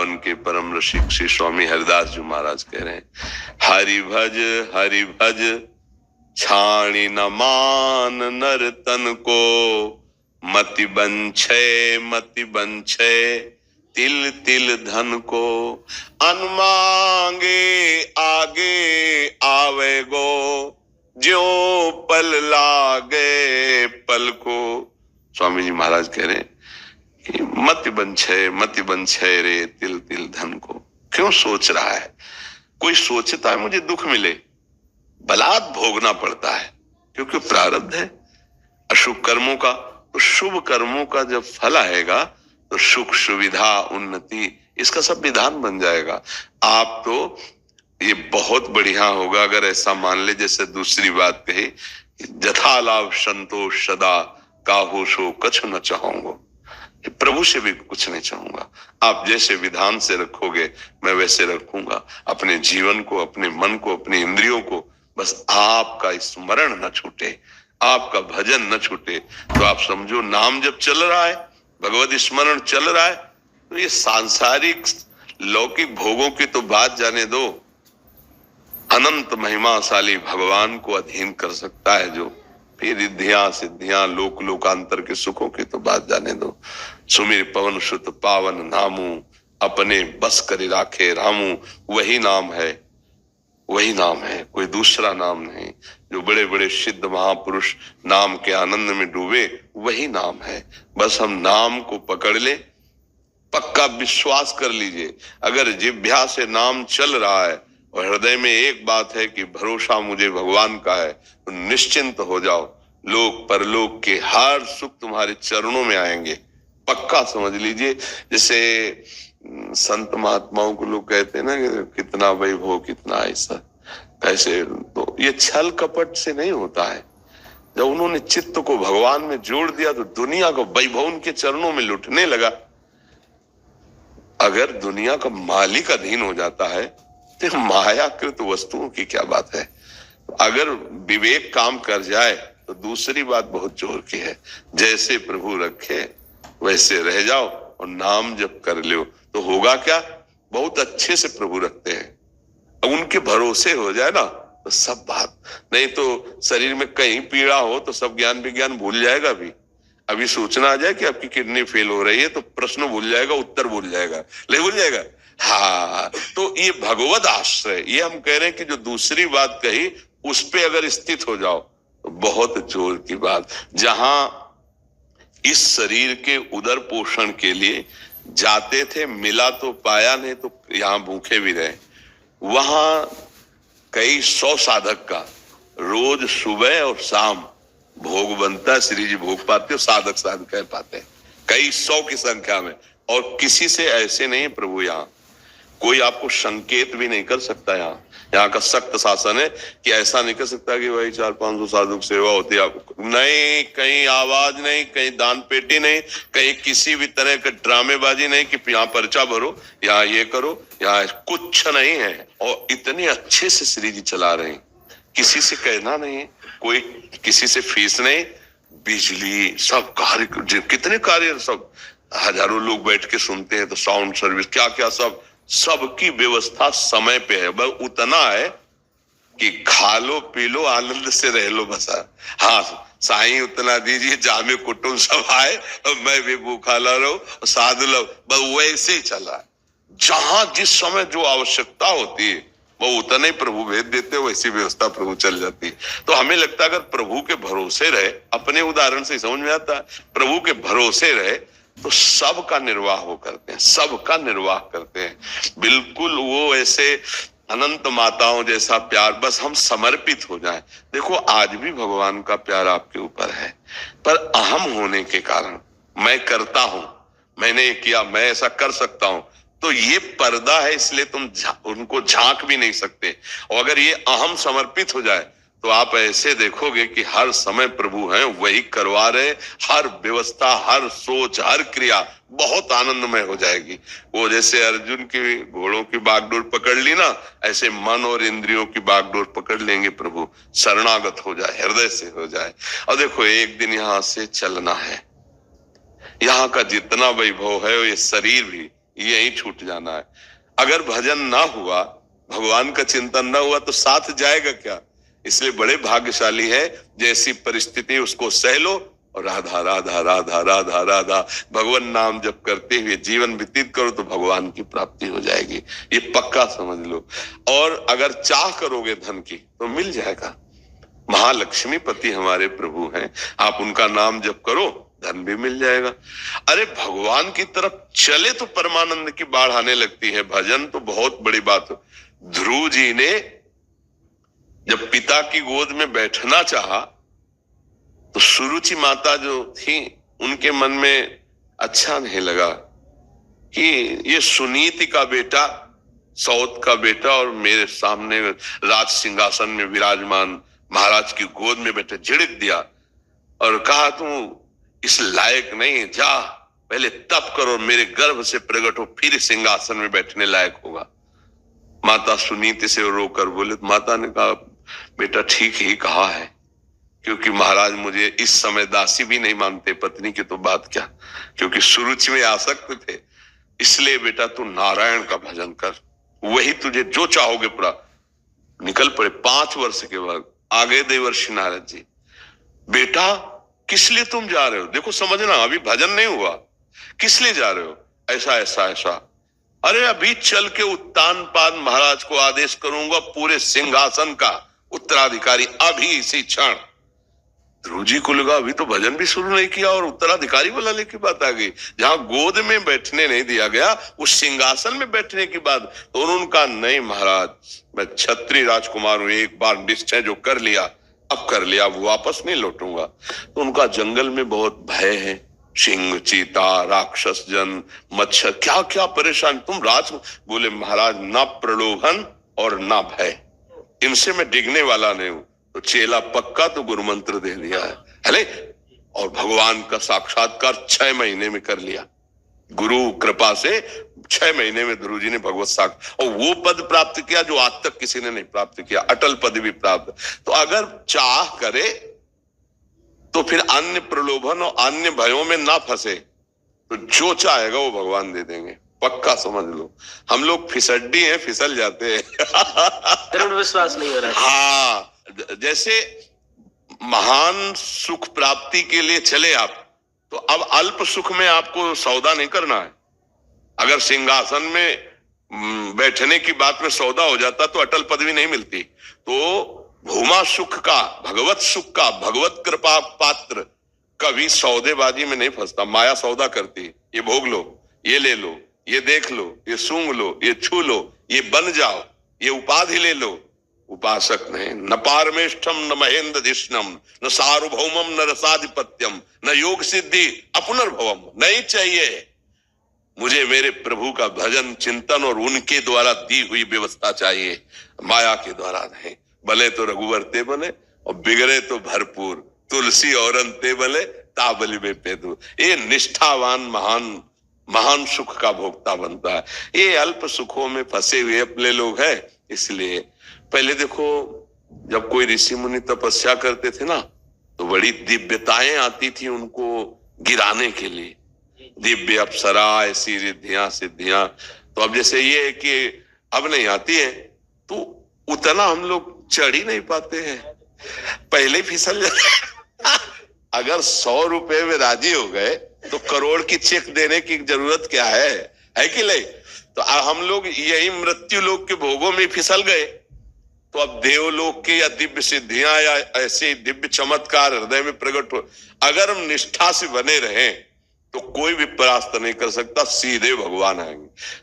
वृंदावन के परम रसिक श्री स्वामी हरिदास जी महाराज कह रहे हैं, हरि भज छाणी न मान नर तन को, मति बंछे तिल तिल धन को, अनमांगे आगे आवे गो, ज्यो पल लागे पल को। स्वामी जी महाराज कह रहे हैं मति बंछे रे तिल तिल धन को। क्यों सोच रहा है? कोई सोचता है मुझे दुख मिले, बलात् भोगना पड़ता है, क्योंकि प्रारब्ध है अशुभ कर्मों का। तो शुभ कर्मों का जब फल आएगा तो सुख सुविधा उन्नति इसका सब विधान बन जाएगा। आप तो ये बहुत बढ़िया होगा अगर ऐसा मान ले, जैसे दूसरी बात कही, जथा लाभ संतोष सदा काहू सो कछ न चाहूंगा, प्रभु से भी कुछ नहीं चाहूंगा। आप जैसे विधान से रखोगे मैं वैसे रखूंगा अपने जीवन को, अपने मन को, अपने इंद्रियों को। बस आपका स्मरण न छूटे, आपका भजन न छूटे। तो आप समझो नाम जब चल रहा है, भगवत स्मरण चल रहा है, तो ये सांसारिक लौकिक भोगों की तो बात जाने दो, अनंत महिमाशाली भगवान को अधीन कर सकता है जो, फिर रिद्धियां सिद्धियां लोक लोकांतर के सुखों की तो बात जाने दो। सुमिर पवन सुत पावन नामू, अपने बस कर राखे रामू। वही नाम है, वही नाम है, कोई दूसरा नाम नहीं। जो बड़े बड़े सिद्ध महापुरुष नाम के आनंद में डूबे वही नाम है। बस हम नाम को पकड़ ले, पक्का विश्वास कर लीजिए। अगर जिह्वा से नाम चल रहा है और हृदय में एक बात है कि भरोसा मुझे भगवान का है, तो निश्चिंत हो जाओ। लोक परलोक के हर सुख तुम्हारे चरणों में आएंगे, पक्का समझ लीजिए। जैसे संत महात्माओं को लोग कहते हैं ना कि कितना वैभव कितना ऐसा कैसे, तो ये छल कपट से नहीं होता है। जब उन्होंने चित्त को भगवान में जोड़ दिया तो दुनिया का वैभव उनके चरणों में लुटने लगा। अगर दुनिया का मालिक अधीन हो जाता है तो मायाकृत वस्तुओं की क्या बात है। अगर विवेक काम कर जाए तो दूसरी बात बहुत जोर की है, जैसे प्रभु रखे वैसे रह जाओ और नाम जप कर लो तो होगा क्या, बहुत अच्छे से प्रभु रखते हैं। अब उनके भरोसे हो जाए ना तो सब बात, नहीं तो शरीर में कहीं पीड़ा हो तो सब ज्ञान विज्ञान भूल जाएगा। अभी सूचना आ जाए कि आपकी किडनी फेल हो रही है तो प्रश्न भूल जाएगा, उत्तर भूल जाएगा, नहीं भूल जाएगा। हाँ, तो ये भगवत आश्रय, ये हम कह रहे हैं कि जो दूसरी बात कही उस पे अगर स्थित हो जाओ तो बहुत जोर की बात। जहां इस शरीर के उदर पोषण के लिए जाते थे, मिला तो पाया, नहीं तो यहाँ भूखे भी रहे। वहां कई 100 साधक का रोज सुबह और शाम भोग बनता है। श्री जी भोग पाते हो, साधक साधक कह पाते हैं, कई 100 की संख्या में। और किसी से ऐसे नहीं प्रभु, यहाँ कोई आपको संकेत भी नहीं कर सकता। यहाँ का सख्त शासन है कि ऐसा नहीं कर सकता कि भाई 400-500 साधु सेवा होती है आपको, नहीं, कहीं आवाज नहीं, कहीं दान पेटी नहीं, कहीं किसी भी तरह का ड्रामेबाजी नहीं कि यहाँ पर्चा भरो, यहाँ ये करो, यहाँ कुछ नहीं है। और इतने अच्छे से श्री जी चला रहे हैं, किसी से कहना नहीं, कोई किसी से फीस नहीं, बिजली सब कार्य, कितने कार्य, सब हजारों लोग बैठ के सुनते हैं, तो साउंड सर्विस क्या क्या सबकी व्यवस्था समय पे है। बस उतना है कि खा लो पी लो आनंद से रह लो बस। हाँ, साईं उतना दीजिए, जामे कुटुंब सब आए और मैं भी भूखा ला रहा हूं, साधु लोग, बस वैसे ही चल रहा है। जहां जिस समय जो आवश्यकता होती है वो उतना ही प्रभु भेज देते, वैसी व्यवस्था प्रभु चल जाती है। तो हमें लगता है अगर प्रभु के भरोसे रहे, अपने उदाहरण से समझ में आता है, प्रभु के भरोसे रहे तो सबका निर्वाह वो करते हैं, सबका निर्वाह करते हैं। बिल्कुल वो ऐसे अनंत माताओं जैसा प्यार, बस हम समर्पित हो जाएं। देखो आज भी भगवान का प्यार आपके ऊपर है, पर अहम होने के कारण मैं करता हूं, मैंने किया, मैं ऐसा कर सकता हूं, तो ये पर्दा है, इसलिए तुम उनको झांक भी नहीं सकते। और अगर ये अहम समर्पित हो जाए तो आप ऐसे देखोगे कि हर समय प्रभु हैं, वही करवा रहे, हर व्यवस्था, हर सोच, हर क्रिया बहुत आनंदमय हो जाएगी। वो जैसे अर्जुन की घोड़ों की बागडोर पकड़ ली ना, ऐसे मन और इंद्रियों की बागडोर पकड़ लेंगे प्रभु, शरणागत हो जाए, हृदय से हो जाए। और देखो एक दिन यहाँ से चलना है, यहाँ का जितना वैभव है, ये शरीर भी यही छूट जाना है। अगर भजन ना हुआ, भगवान का चिंतन ना हुआ तो साथ जाएगा क्या? इसलिए बड़े भाग्यशाली है, जैसी परिस्थिति उसको सह लो और राधा राधा राधा राधा राधा भगवान नाम जप करते हुए जीवन व्यतीत करो तो भगवान की प्राप्ति हो जाएगी। ये पक्का समझ लो। और अगर चाह करोगे धन की तो मिल जाएगा। महालक्ष्मी पति हमारे प्रभु हैं, आप उनका नाम जप करो, धन भी मिल जाएगा। अरे भगवान की तरफ चले तो परमानंद की बाढ़ आने लगती है। भजन तो बहुत बड़ी बात है। ध्रुव जी ने जब पिता की गोद में बैठना चाहा तो सुरुचि माता जो थी उनके मन में अच्छा नहीं लगा कि ये सुनीति का बेटा, सौत का बेटा और मेरे सामने राज सिंहासन में विराजमान महाराज की गोद में बैठे। झिड़क दिया और कहा तू इस लायक नहीं, जा पहले तप करो, मेरे गर्भ से प्रकट हो, फिर सिंहासन में बैठने लायक होगा। माता सुनीति से रोकर बोले। माता ने कहा बेटा ठीक ही कहा है, क्योंकि महाराज मुझे इस समय दासी भी नहीं मानते, पत्नी की तो बात क्या, क्योंकि सुरुचि में आसक्त थे। इसलिए बेटा तू नारायण का भजन कर, वही तुझे जो चाहोगे पूरा। निकल पड़े। 5 वर्ष के बाद आ गए देवर्षि नारद जी। बेटा किस लिए तुम जा रहे हो? देखो समझना, अभी भजन नहीं हुआ, किस लिए जा रहे हो? ऐसा ऐसा ऐसा। अरे अभी चल के उत्तानपाद महाराज को आदेश करूंगा, पूरे सिंहासन का उत्तराधिकारी अभी इसी क्षण। ध्रुव जी को लगा अभी तो भजन भी शुरू नहीं किया और उत्तराधिकारी बुलाने की बात आ गई। जहां गोद में बैठने नहीं दिया गया, उस सिंहासन में बैठने की बात। तो उन्होंने कहा नहीं महाराज, मैं क्षत्रिय राजकुमार हूं, एक बार निश्चय जो कर लिया अब कर लिया, अब वापस नहीं लौटूंगा। तो उनका जंगल में बहुत भय है, सिंह, चीता, राक्षस जन, मच्छर, क्या क्या परेशान। तुम राज बोले महाराज ना प्रलोभन और ना भय, इनसे मैं डिगने वाला नहीं हूं। तो चेला पक्का तो गुरु मंत्र दे दिया है और भगवान का साक्षात्कार 6 महीने में कर लिया। गुरु कृपा से 6 महीने में ध्रुव जी ने भगवत साक्ष और वो पद प्राप्त किया जो आज तक किसी ने नहीं प्राप्त किया, अटल पद भी प्राप्त। तो अगर चाह करे तो फिर अन्य प्रलोभन और अन्य भयों में ना फंसे, तो जो चाहेगा वो भगवान दे देंगे, पक्का समझ लो। हम लोग फिसड्डी हैं, फिसल जाते हैं। दृढ़ विश्वास नहीं हो रहा। हाँ, जैसे महान सुख प्राप्ति के लिए चले आप, तो अब अल्प सुख में आपको सौदा नहीं करना है। अगर सिंहासन में बैठने की बात में सौदा हो जाता तो अटल पदवी नहीं मिलती। तो भूमा सुख का, भगवत सुख का, भगवत कृपा पात्र कभी सौदेबाजी में नहीं फंसता। माया सौदा करती, ये भोग लो, ये ले लो, ये देख लो, ये सूंघ लो, ये छू लो, ये बन जाओ, ये उपाधि ले लो। उपासक नहीं। न पारमेष्ठम न महेंद्र धिष्णम न सार्वभौमम न रसाधिपत्यम न योग सिद्धि अपुनर्भवम। नहीं चाहिए मुझे, मेरे प्रभु का भजन चिंतन और उनके द्वारा दी हुई व्यवस्था चाहिए, माया के द्वारा नहीं। भले तो रघुवर ते बने और बिगड़े तो भरपूर, तुलसी और ते बले ताबली में पेदू। ये निष्ठावान महान सुख का भोक्ता बनता है। ये अल्प सुखों में फंसे हुए अपने लोग हैं। इसलिए पहले देखो, जब कोई ऋषि मुनि तपस्या करते थे ना, तो बड़ी दिव्यताएं आती थी उनको गिराने के लिए, दिव्य अप्सरा, ऐसी रिद्धियां सिद्धियां। तो अब जैसे ये है कि अब नहीं आती है, तो उतना हम लोग चढ़ ही नहीं पाते हैं, पहले फिसल जाते। अगर 100 रुपए में राजी हो गए तो करोड़ की चेक देने की जरूरत क्या है कि नहीं? तो हम लोग यही मृत्यु लोक के भोगों में फिसल गए। तो अब देवलोक के या दिव्य सिद्धियां या ऐसे दिव्य चमत्कार हृदय में प्रकट हो, अगर हम निष्ठा से बने रहें तो कोई भी परास्त नहीं कर सकता, सीधे भगवान आएंगे।